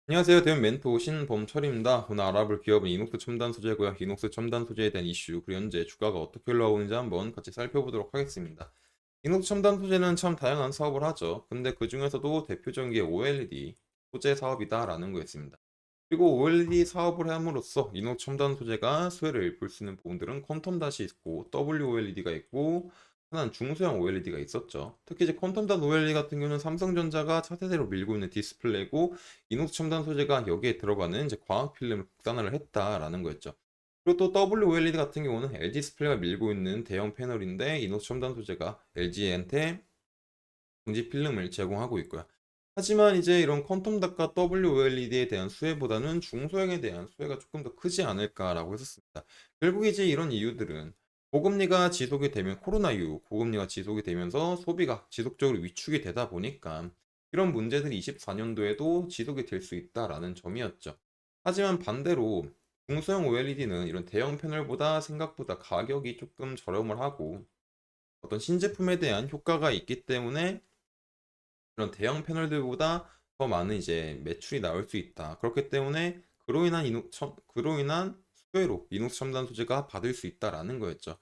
안녕하세요. 대면 멘토 신범철입니다. 오늘 알아볼 기업은 이녹스 첨단 소재고요. 이녹스 첨단 소재에 대한 이슈, 그리고 현재 주가가 어떻게 흘러가고 있는지 한번 같이 살펴보도록 하겠습니다. 이녹스 첨단 소재는 참 다양한 사업을 하죠. 근데 그 중에서도 대표적인 게 OLED 소재 사업이다라는 거였습니다. 그리고 OLED 사업을 함으로써 이녹스 첨단 소재가 수혜를 볼 수 있는 부분들은 퀀텀 닷이 있고 WOLED가 있고 하나는 중소형 OLED가 있었죠. 특히 이제 퀀텀 닷 OLED 같은 경우는 삼성전자가 차세대로 밀고 있는 디스플레이고 이녹스 첨단 소재가 여기에 들어가는 이제 광학 필름을 국산화를 했다라는 거였죠. 그리고 또 WOLED 같은 경우는 LG 디스플레이가 밀고 있는 대형 패널인데 이녹스 첨단 소재가 LG한테 공지 필름을 제공하고 있고요. 하지만 이제 이런 퀀텀 닷과 WOLED에 대한 수혜보다는 중소형에 대한 수혜가 조금 더 크지 않을까라고 했었습니다. 결국 이제 이런 이유들은 고금리가 지속이 되면 코로나 이후 고금리가 지속이 되면서 소비가 지속적으로 위축이 되다 보니까 이런 문제들이 24년도에도 지속이 될 수 있다라는 점이었죠. 하지만 반대로 중소형 OLED는 이런 대형 패널보다 생각보다 가격이 조금 저렴을 하고 어떤 신제품에 대한 효과가 있기 때문에 그런 대형 패널들보다 더 많은 이제 매출이 나올 수 있다. 그렇기 때문에 그로 인한 수혜로 이녹스 첨단 소재가 받을 수 있다라는 거였죠.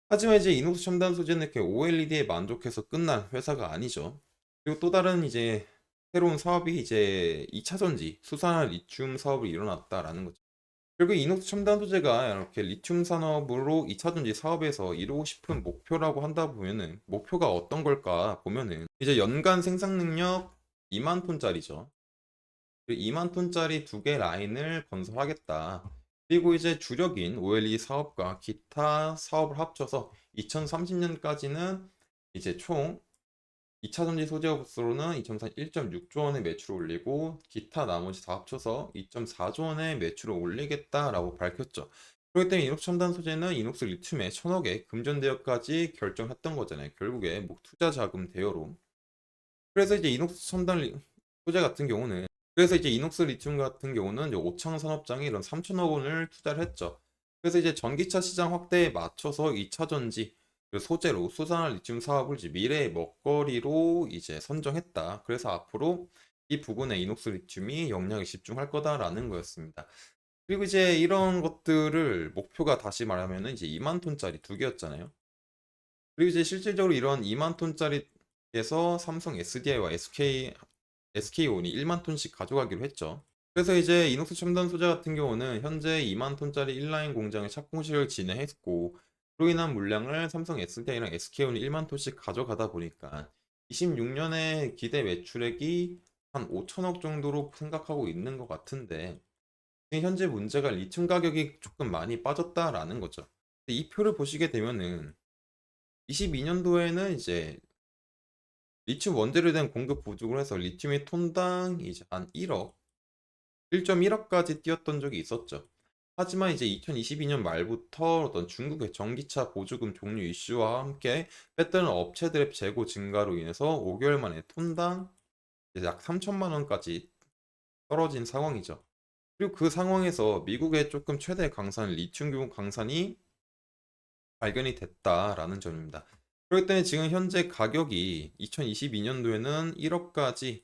하지만 이제 이녹스 첨단 소재는 이렇게 OLED에 만족해서 끝난 회사가 아니죠. 그리고 또 다른 이제 새로운 사업이 이제 2차 전지 수산화 리튬 사업이 일어났다라는 거죠. 결국 이녹스 첨단 소재가 이렇게 리튬 산업으로 2차 전지 사업에서 이루고 싶은 목표라고 한다 보면은 목표가 어떤 걸까 보면은 이제 연간 생산 능력 2만 톤짜리죠. 2만 톤짜리 두 개 라인을 건설하겠다. 그리고 이제 주력인 OLED 사업과 기타 사업을 합쳐서 2030년까지는 이제 총 2차 전지 소재업으로는 2004 1.6조 원의 매출을 올리고 기타 나머지 다 합쳐서 2.4조 원의 매출을 올리겠다라고 밝혔죠. 그렇기 때문에 이녹스 첨단 소재는 이녹스 리튬에 1,000억의 금전 대여까지 결정했던 거잖아요. 결국에 뭐 투자 자금 대여로. 그래서 이제 소재 같은 경우는 그래서 이제 이녹스 리튬 같은 경우는 이제 오창 산업장에 이런 3천억 원을 투자를 했죠. 그래서 이제 전기차 시장 확대에 맞춰서 2차 전지 그 소재로 수산화 리튬 사업을 이제 미래의 먹거리로 이제 선정했다. 그래서 앞으로 이 부분에 이녹스 리튬이 영향을 집중할 거다라는 거였습니다. 그리고 이제 이런 것들을 목표가 다시 말하면은 이제 2만 톤짜리 두 개였잖아요. 그리고 이제 실질적으로 이런 2만 톤짜리에서 삼성 SDI와 SK온이 1만 톤씩 가져가기로 했죠. 그래서 이제 이녹스 첨단 소재 같은 경우는 현재 2만 톤짜리 인라인 공장의 착공식을 진행했고, 그로 인한 물량을 삼성 SDI랑 SK온이 1만 톤씩 가져가다 보니까 26년에 기대 매출액이 한 5천억 정도로 생각하고 있는 것 같은데, 현재 문제가 리튬 가격이 조금 많이 빠졌다라는 거죠. 이 표를 보시게 되면은 22년도에는 이제 리튬 원재료에 대한 공급 부족을 해서 리튬이 톤당 이제 한 1억, 1.1억까지 뛰었던 적이 있었죠. 하지만 이제 2022년 말부터 어떤 중국의 전기차 보조금 종류 이슈와 함께 배터리 업체들의 재고 증가로 인해서 5개월 만에 톤당 이제 약 3천만 원까지 떨어진 상황이죠. 그리고 그 상황에서 미국의 조금 최대 강산 리튬 강산이 발견이 됐다라는 점입니다. 그렇기 때문에 지금 현재 가격이 2022년도에는 1억까지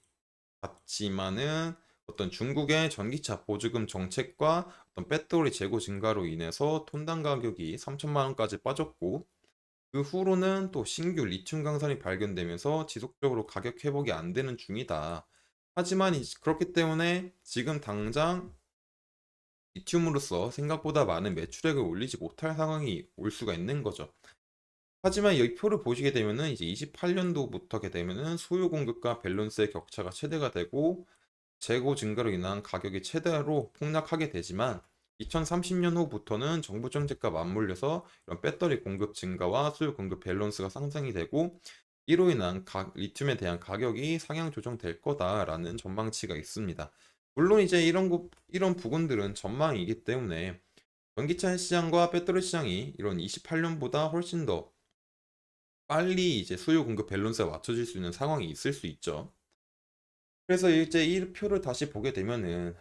갔지만은 어떤 중국의 전기차 보조금 정책과 어떤 배터리 재고 증가로 인해서 톤당 가격이 3천만 원까지 빠졌고, 그 후로는 또 신규 리튬 강산이 발견되면서 지속적으로 가격 회복이 안 되는 중이다. 하지만 그렇기 때문에 지금 당장 리튬으로서 생각보다 많은 매출액을 올리지 못할 상황이 올 수가 있는 거죠. 하지만 이 표를 보시게 되면은 이제 28년도부터게 되면은 수요 공급과 밸런스의 격차가 최대가 되고 재고 증가로 인한 가격이 최대로 폭락하게 되지만 2030년 후부터는 정부 정책과 맞물려서 이런 배터리 공급 증가와 수요 공급 밸런스가 상승이 되고 이로 인한 리튬에 대한 가격이 상향 조정될 거다라는 전망치가 있습니다. 물론 이제 이런 부분들은 전망이기 때문에 전기차 시장과 배터리 시장이 이런 28년보다 훨씬 더 빨리 이제 수요 공급 밸런스가 맞춰질 수 있는 상황이 있을 수 있죠. 그래서 이제 이 표를 다시 보게 되면은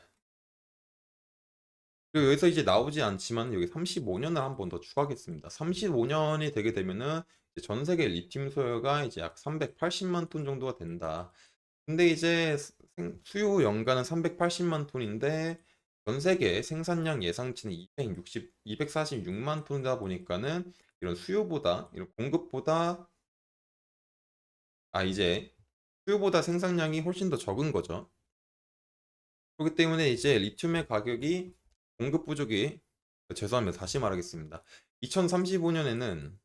그리고 여기서 이제 나오지 않지만 여기 35년을 한 번 더 추가하겠습니다. 35년이 되게 되면은 이제 전 세계 리튬 소요가 이제 약 380만 톤 정도가 된다. 근데 이제 수요 연간은 380만 톤인데 전 세계 생산량 예상치는 246만 톤이다 보니까는 이런 수요보다 이런 공급보다 이제 수요보다 생산량이 훨씬 더 적은 거죠. 그렇기 때문에 이제 리튬의 가격이 공급 부족이 죄송합니다. 다시 말하겠습니다. 2035년에는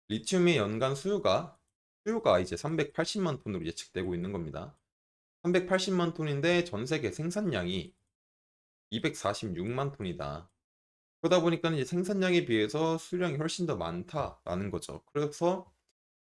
리튬의 연간 수요가 이제 380만 톤으로 예측되고 있는 겁니다. 380만 톤인데 전 세계 생산량이 246만 톤이다. 그러다 보니까 이제 생산량에 비해서 수량이 훨씬 더 많다라는 거죠. 그래서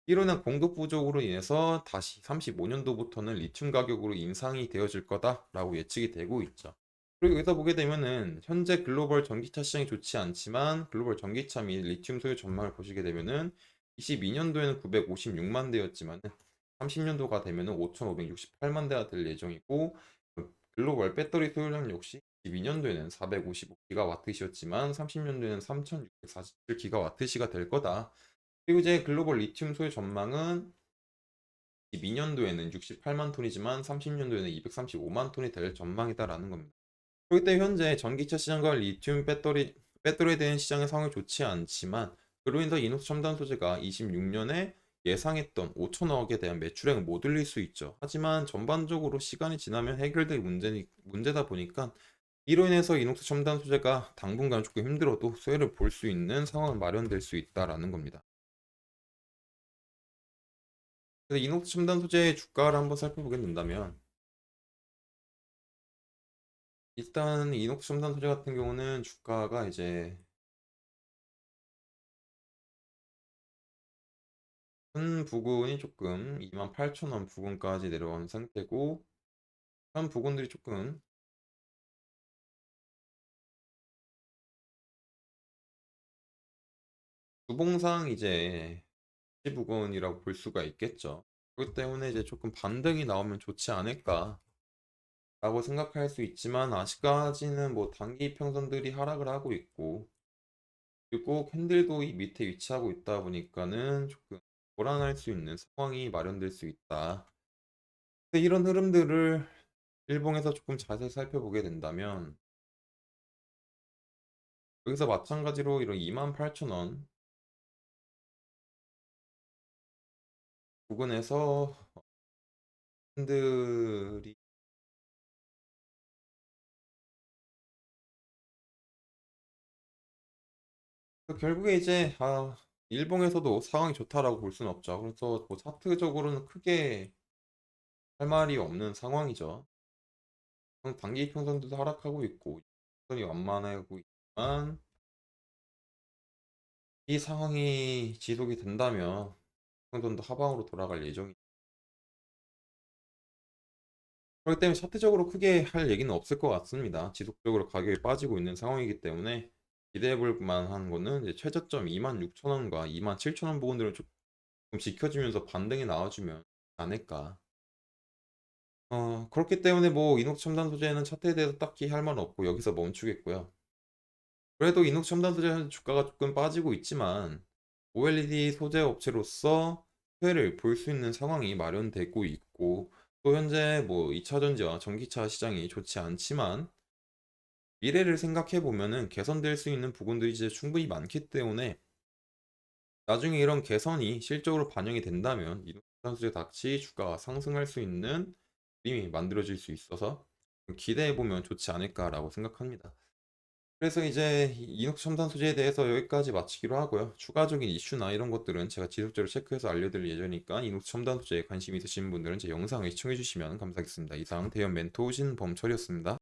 이로는 공급 부족으로 인해서 다시 35년도부터는 리튬 가격으로 인상이 되어질 거다라고 예측이 되고 있죠. 그리고 여기서 보게 되면은 현재 글로벌 전기차 시장이 좋지 않지만 글로벌 전기차 및 리튬 소요 전망을 보시게 되면은 22년도에는 956만 대였지만 30년도가 되면은 5,568만 대가 될 예정이고 글로벌 배터리 소요량 역시 22년도에는 455기가와트시였지만 30년도에는 3,647기가와트시가 될 거다. 그리고 이제 글로벌 리튬 소요 전망은 22년도에는 68만 톤이지만 30년도에는 235만 톤이 될 전망이다라는 겁니다. 그렇기 때문에 현재 전기차 시장과 리튬 배터리에 대한 시장의 상황이 좋지 않지만 그로 인해서 이노스 첨단 소재가 26년에 예상했던 5천억에 대한 매출액을 못 올릴 수 있죠. 하지만 전반적으로 시간이 지나면 해결될 문제다 보니까 이로 인해서 이녹스 첨단 소재가 당분간 조금 힘들어도 수혜를 볼 수 있는 상황은 마련될 수 있다라는 겁니다. 그래서 이녹스 첨단 소재의 주가를 한번 살펴보게 된다면 일단 이녹스 첨단 소재 같은 경우는 주가가 이제 큰 부근이 조금 28,000원 부근까지 내려온 상태고 한 부근들이 조금 주봉상 이제 부근이라고 볼 수가 있겠죠. 그렇기 때문에 이제 조금 반등이 나오면 좋지 않을까 라고 생각할 수 있지만 아직까지는 뭐 단기 평선들이 하락을 하고 있고 그리고 캔들도 이 밑에 위치하고 있다 보니까는 조금 불안할 수 있는 상황이 마련될 수 있다. 근데 이런 흐름들을 일봉에서 조금 자세히 살펴보게 된다면 여기서 마찬가지로 이런 28,000원 부근에서 캔들이 결국에 이제 일봉에서도 상황이 좋다라고 볼 수는 없죠. 그래서 뭐 차트적으로는 크게 할 말이 없는 상황이죠. 단기 평선도 하락하고 있고 평선이 완만하고 있지만 이 상황이 지속이 된다면 평선도 하방으로 돌아갈 예정이기 그렇기 때문에 차트적으로 크게 할 얘기는 없을 것 같습니다. 지속적으로 가격이 빠지고 있는 상황이기 때문에 기대해 볼 만한 거는 이제 최저점 26,000원과 27,000원 부분들을 조금 지켜주면서 반등이 나와주면 않을까. 그렇기 때문에 뭐 이녹스 첨단 소재는 차트에 대해서 딱히 할 말은 없고 여기서 멈추겠고요. 그래도 이녹스 첨단 소재 주가가 조금 빠지고 있지만 OLED 소재 업체로서 수혜를 볼 수 있는 상황이 마련되고 있고 또 현재 뭐 2차 전지와 전기차 시장이 좋지 않지만 미래를 생각해 보면은 개선될 수 있는 부분들이 이제 충분히 많기 때문에 나중에 이런 개선이 실적으로 반영이 된다면 이녹스 첨단 소재 같이 주가가 상승할 수 있는 그림이 만들어질 수 있어서 기대해 보면 좋지 않을까라고 생각합니다. 그래서 이제 이녹스 첨단 소재에 대해서 여기까지 마치기로 하고요. 추가적인 이슈나 이런 것들은 제가 지속적으로 체크해서 알려드릴 예정이니까 이녹스 첨단 소재에 관심 있으신 분들은 제 영상을 시청해 주시면 감사하겠습니다. 이상 대연 멘토 신범철이었습니다.